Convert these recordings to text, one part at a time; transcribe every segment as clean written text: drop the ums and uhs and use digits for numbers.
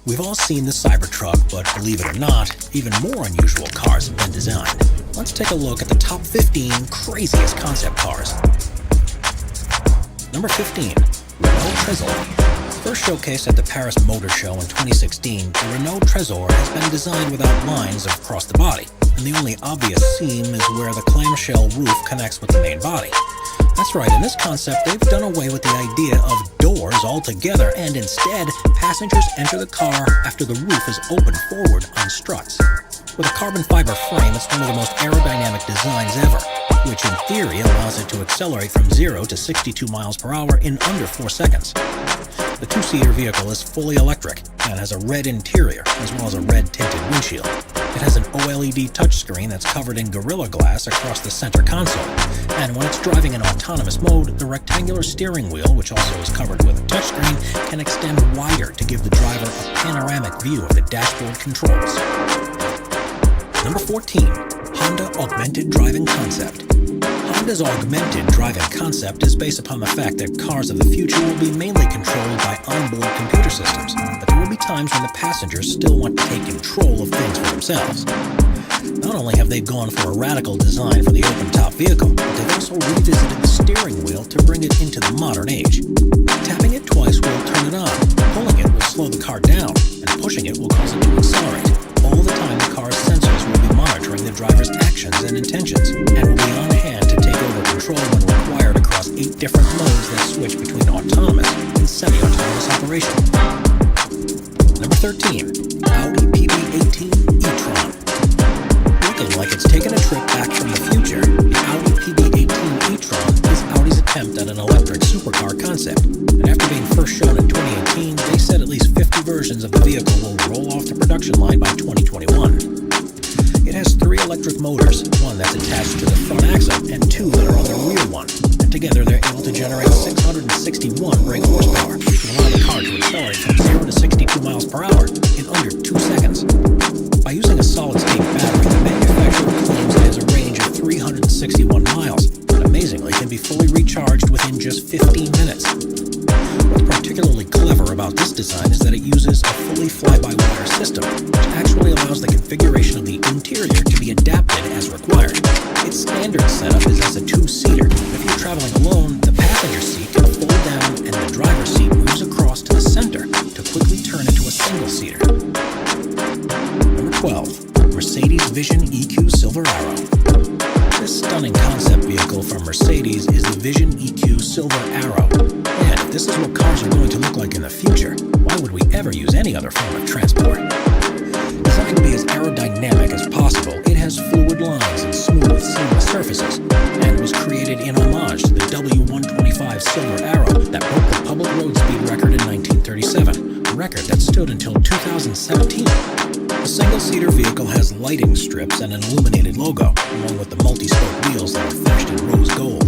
We've all seen the Cybertruck, but believe it or not, even more unusual cars have been designed. Let's take a look at the top 15 craziest concept cars. Number 15. Renault Trezor. First showcased at the Paris Motor Show in 2016, the Renault Trezor has been designed without lines across the body, and the only obvious seam is where the clamshell roof connects with the main body. That's right, in this concept, they've done away with the idea of doors altogether, and instead, passengers enter the car after the roof is opened forward on struts. With a carbon fiber frame, it's one of the most aerodynamic designs ever, which in theory allows it to accelerate from 0 to 62 miles per hour in under 4 seconds. The two-seater vehicle is fully electric and has a red interior as well as a red tinted windshield. It has an OLED touchscreen that's covered in Gorilla Glass across the center console, and when it's driving in autonomous mode, the rectangular steering wheel, which also is covered with a touchscreen, can extend wider to give the driver a panoramic view of the dashboard controls. Number 14. Honda Augmented Driving Concept. Honda's augmented driving concept is based upon the fact that cars of the future will be mainly controlled by onboard computer systems, but there will be times when the passengers still want to take control of things for themselves. Not only have they gone for a radical design for the open-top vehicle, but they've also revisited the steering wheel to bring it into the modern age. Tapping it twice will turn it on, pulling it will slow the car down, and pushing it will cause it to accelerate. All the time, the car's sensors will be monitoring the driver's actions and intentions, and will be on hand to take over control when required across 8 different modes that switch between autonomous and semi-autonomous operation. Number 13. Audi PB18 e-tron. Looking like it's taken a trip back from the future, the Audi PB18 e-tron is Audi's attempt at an electric supercar concept, and after being first shown in 2018, they said at least 50 versions of the vehicle will roll off the production line by 2021. It has 3 electric motors, one that's attached to the front axle and 2 that are on the rear one. And together they're able to generate 661 brake horsepower to allow the car to accelerate from 0 to 62 miles per hour in under 2 seconds. By using a solid-state battery, the manufacturer claims it has a range of 361 miles, but amazingly can be fully recharged within just 15 minutes. What's particularly clever about this design is that it uses a fully fly-by-wire system, which actually allows the configuration of the interior to be adapted as required. Its standard setup is as a 2-seater. If you're traveling alone, the passenger seat can fold down and the driver's seat moves across to the center to quickly turn into a single-seater. Number 12. Mercedes Vision EQ Silver Arrow. This stunning concept vehicle from Mercedes is the Vision EQ Silver Arrow. And if this is what cars are going to look like in the future, why would we ever use any other form of transport? Designed to be as aerodynamic as possible, it has fluid lines and smooth, seamless surfaces, and was created in homage to the W125 Silver Arrow that broke the public road speed record in 1937, a record that stood until 2017. The single-seater vehicle has lighting strips and an illuminated logo, along with the multi-spoke wheels that are finished in rose gold.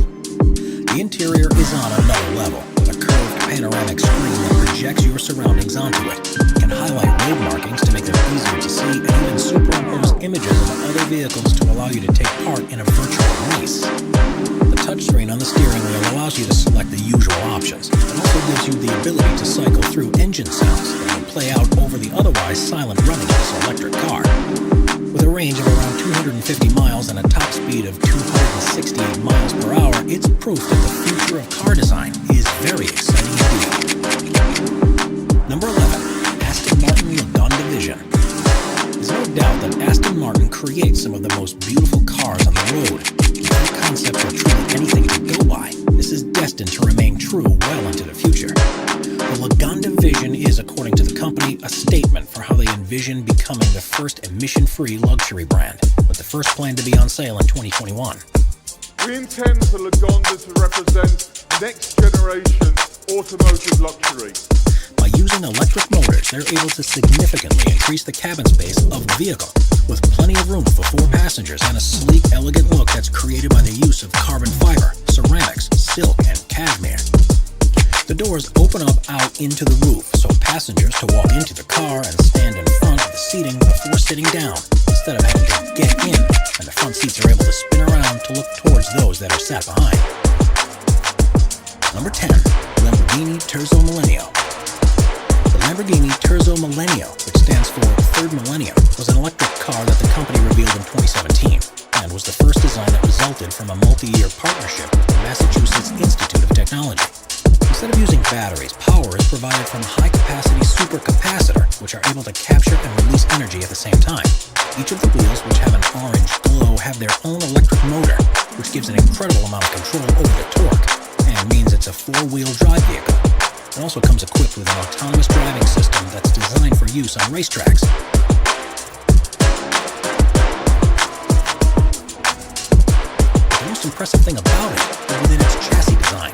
The interior is on another level, with a curved panoramic screen that projects your surroundings onto it. It can highlight road markings to make them easier to see, and even superimpose images of other vehicles to allow you to take part in a virtual race. The touchscreen on the steering wheel allows you to select the usual options. It also gives you the ability to cycle through engine sounds that will play out over the otherwise silent running of this electric car. With a range of around 250 miles and a top speed of 268 miles per hour, it's proof that the future of car design is very exciting indeed. Number 11. Aston Martin Lagonda Vision. There's no doubt that Aston Martin creates some of the most beautiful cars on the road. If their concepts are truly anything to go by, this is destined to remain true well into the future. The Lagonda Vision is, according to the company, a statement for how they envision becoming the first emission-free luxury brand, with the first planned to be on sale in 2021. We intend for Lagonda to represent next-generation automotive luxury. By using electric motors, they're able to significantly increase the cabin space of the vehicle, with plenty of room for 4 passengers and a sleek, elegant look that's created by the use of carbon fiber, ceramics, silk, and cashmere. The doors open up out into the roof, so passengers to walk into the car and stand in front of the seating before sitting down, instead of having to get in, and the front seats are able to spin around to look towards those that are sat behind. Number 10. Lamborghini Terzo Millennio. The Lamborghini Terzo Millennio, which stands for Third Millennium, was an electric car that the company revealed in 2017 and was the first design that resulted from a multi-year partnership with the Massachusetts Institute of Technology. Instead of using batteries, power is provided from a high-capacity supercapacitor, which are able to capture and release energy at the same time. Each of the wheels, which have an orange glow, have their own electric motor, which gives an incredible amount of control over the torque, and means it's a four-wheel drive vehicle. It also comes equipped with an autonomous driving system that's designed for use on racetracks. The most impressive thing about it is within its chassis design.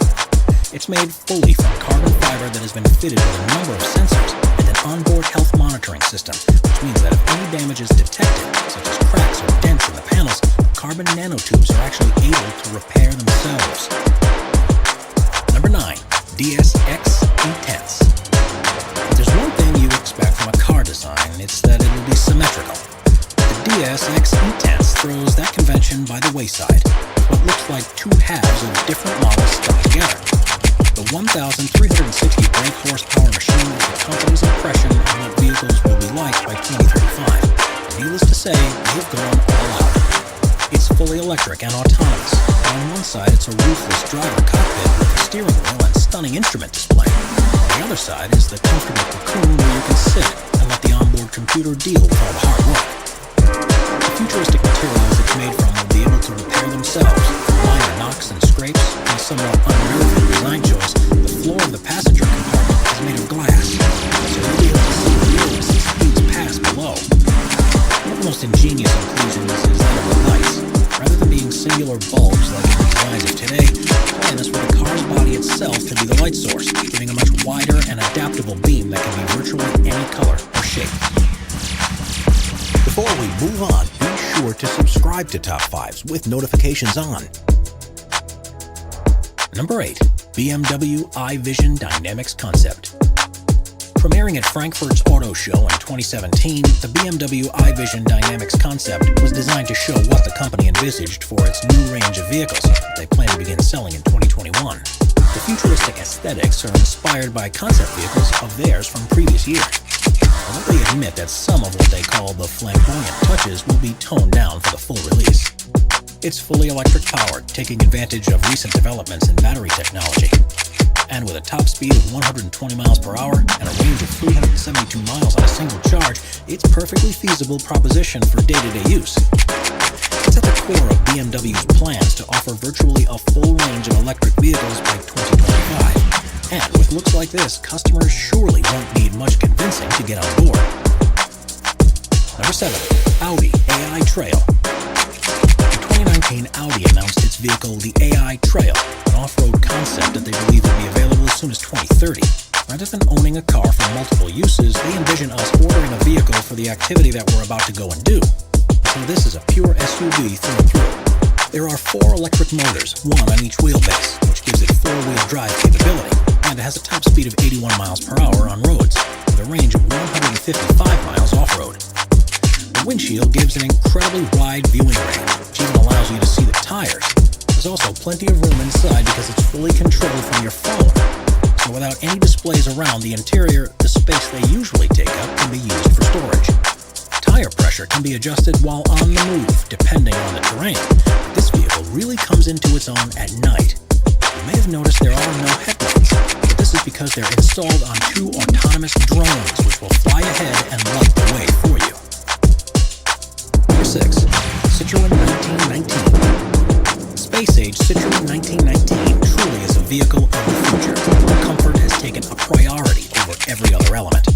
It's made fully from carbon fiber that has been fitted with a number of sensors and an onboard health monitoring system, which means that if any damage is detected, such as cracks or dents in the panels, carbon nanotubes are actually able to repair themselves. Number 9. DSX Intense. If there's one thing you expect from a car design, it's that it will be symmetrical. The DSX Intense throws that convention by the wayside. What looks like two halves of different models stuck together. The 1,360 brake horsepower machine is the company's impression of what vehicles will be like by 2035. And needless to say, they've gone all out. It's fully electric and autonomous. On one side, it's a roofless driver cockpit with a steering wheel and stunning instrument display. On the other side is the comfortable cocoon where you can sit and let the onboard computer deal with all the hard work. The futuristic materials it's made from will be able to repair themselves. Minor knocks and scrapes, and a somewhat unnerving design choice, the floor of the passenger compartment is made of glass, so you'll be able to see the wheels as speeds pass below. One of the most ingenious inclusions is that of the lights. Rather than being singular bulbs like in the designs of today, the plan is for the car's body itself to be the light source, giving a much wider and adaptable beam that can be virtually any color or shape. Before we move on, be sure to subscribe to Top 5s with notifications on. Number 8. BMW iVision Dynamics Concept. Premiering at Frankfurt's Auto Show in 2017, the BMW iVision Dynamics Concept was designed to show what the company envisaged for its new range of vehicles that they plan to begin selling in 2021. The futuristic aesthetics are inspired by concept vehicles of theirs from previous years. Although they admit that some of what they call the flamboyant touches will be toned down for the full release. It's fully electric powered, taking advantage of recent developments in battery technology. And with a top speed of 120 miles per hour and a range of 372 miles on a single charge, it's a perfectly feasible proposition for day-to-day use. It's at the core of BMW's plans to offer virtually a full range of electric vehicles by 2025. And with looks like this, customers surely won't need much convincing to get on board. Number 7. Audi AI Trail. In 2019, Audi announced its vehicle, the AI Trail, an off-road concept that they believe will be available as soon as 2030. Rather than owning a car for multiple uses, they envision us ordering a vehicle for the activity that we're about to go and do. So this is a pure SUV through and through. There are 4 electric motors, one on each wheelbase, which gives it 4-wheel drive capability, and it has a top speed of 81 miles per hour on roads, with a range of 155 miles off-road. The windshield gives an incredibly wide viewing range, which even allows you to see the tires. There's also plenty of room inside because it's fully controlled from your phone. So without any displays around the interior, the space they usually take up can be used for storage. Tire pressure can be adjusted while on the move, depending on the terrain. This vehicle really comes into its own at night. You may have noticed there are no headlights, but this is because they're installed on 2 autonomous drones, which will fly ahead and light the way for you. Number 6. Citroën 1919. Space-age Citroën 1919 truly is a vehicle of the future, where comfort has taken a priority over every other element.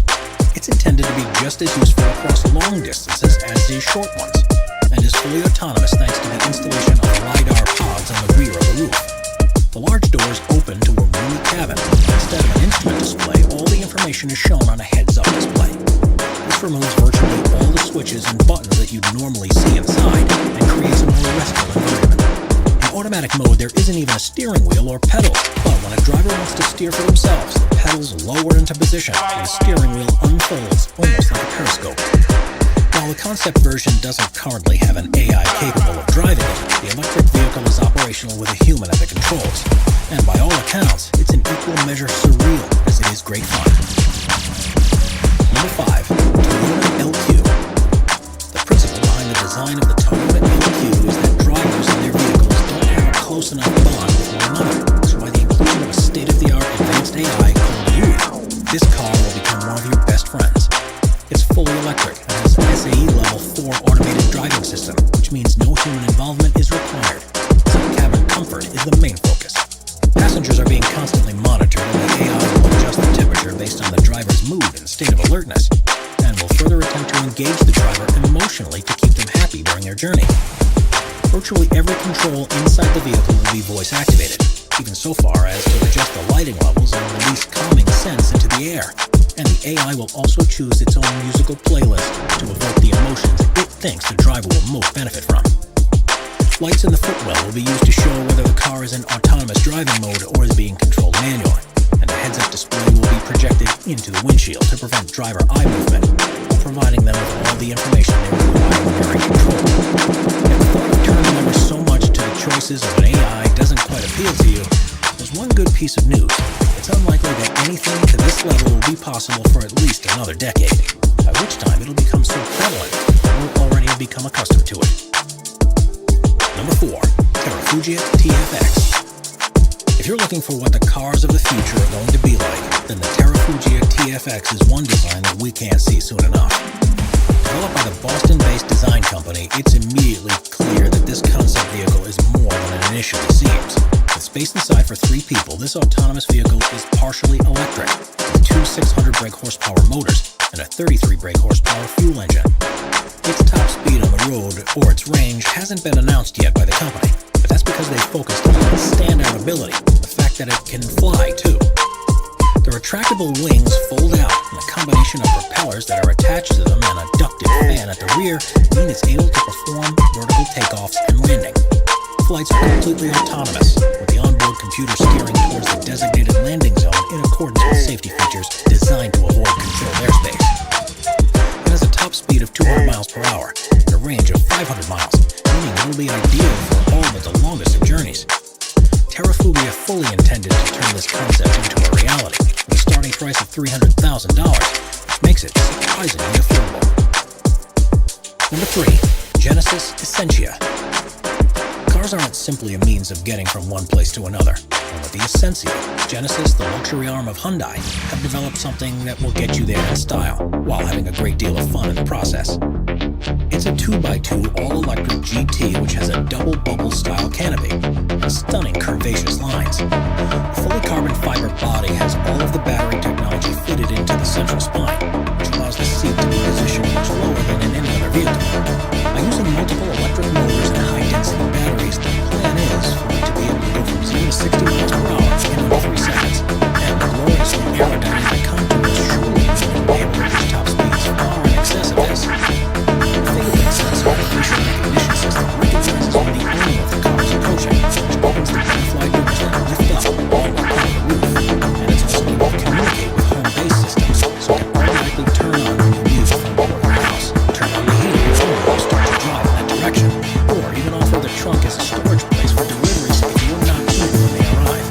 It's intended to be just as useful across long distances as these short ones, and is fully autonomous thanks to the installation of LiDAR pods on the rear of the roof. The large doors open to a roomy cabin. Instead of an instrument display, all the information is shown on a heads-up display. This removes virtually all the switches and buttons that you'd normally see inside, and creates a more restful environment. In automatic mode, there isn't even a steering wheel or pedal, but when a driver wants to steer for themselves, the pedals lower into position, and the steering wheel unfolds almost like a periscope. While the concept version doesn't currently have an AI capable of driving it, the electric vehicle is operational with a human at the controls. And by all accounts, it's in equal measure surreal as it is great fun. Number 5. Toyota LQ. The principle behind the design of the Toyota LQ is that drivers and their vehicles don't have a close enough bond with one another. That's why the inclusion of a state-of-the-art advanced AI called Yui. This car will become one of your best friends. It's fully electric and has an SAE Level 4 automated driving system, which means no human involvement is required. So cabin comfort is the main focus. Passengers are being constantly monitored, and the AI will adjust the temperature based on the driver's mood and state of alertness, and will further attempt to engage the driver emotionally to keep them happy during their journey. Virtually every control inside the vehicle will be voice activated, even so far as to adjust the lighting levels and release calming scents into the air. And the AI will also choose its own musical playlist to evoke the emotions it thinks the driver will most benefit from. Lights in the footwell will be used to show whether the car is in autonomous driving mode or is being controlled manually, and a heads-up display will be projected into the windshield to prevent driver eye movement, while providing them with all the information they require when they're in control. If the thought of turning over so much to the choices of an AI doesn't quite appeal to you, there's one good piece of news. It's unlikely that anything to this level will be possible for at least another decade, by which time it'll become so prevalent that we'll already have become accustomed to it. Number 4. Terrafugia TFX. If you're looking for what the cars of the future are going to be like, then the Terrafugia TFX is one design that we can't see soon enough. Developed by the Boston-based design company, it's immediately clear that this concept vehicle is more than it initially seems. With space inside for 3 people, this autonomous vehicle is partially electric, with 2 600 brake horsepower motors and a 33 brake horsepower fuel engine. Its top speed on the road, or its range, hasn't been announced yet by the company, but that's because they focused on its standout ability, the fact that it can fly too. The retractable wings fold out, and the combination of propellers that are attached to them and a ducted fan at the rear mean it's able to perform vertical takeoffs and landing. Flights are completely autonomous, with the onboard computer steering towards the designated landing zone in accordance with safety features designed to avoid controlled airspace. It has a top speed of 200 miles per hour and a range of 500 miles, meaning it will be ideal for all but the longest of journeys. Terrafugia fully intended to turn this concept into a reality, with a starting price of $300,000, which makes it surprisingly affordable. Number 3. Genesis Essentia. Cars aren't simply a means of getting from one place to another. And with the Essentia, Genesis, the luxury arm of Hyundai, have developed something that will get you there in style, while having a great deal of fun in the process. It's a 2x2 all-electric GT which has a double bubble-style canopy and stunning curvaceous lines. The fully carbon fiber body has all of the battery technology fitted into the central spine, which allows the seat to be positioned much lower than in any other vehicle. By using multiple electric motors and high-density batteries, the plan is for it to be able to go from 0 to 60 miles per hour in under 3 seconds, and the gloriously aerodynamic contours surely will enable to reach top speeds far in excess of this. Artificial recognition system recognizes when the owner of the car is approaching, which opens the butterfly doors that lift up all up on the roof, and it's also able to communicate with home-based systems, so it can automatically turn on when you leave from your house, turn on the heater before you start to drive in that direction, or even offer the trunk as a storage place for deliveries if you're not in when they arrive.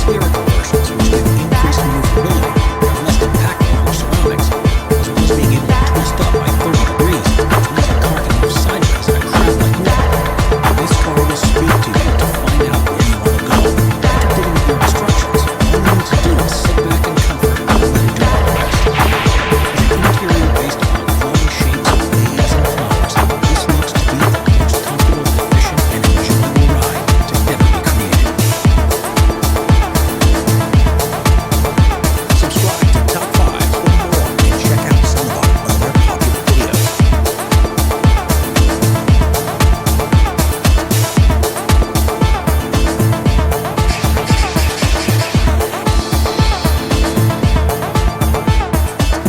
spherical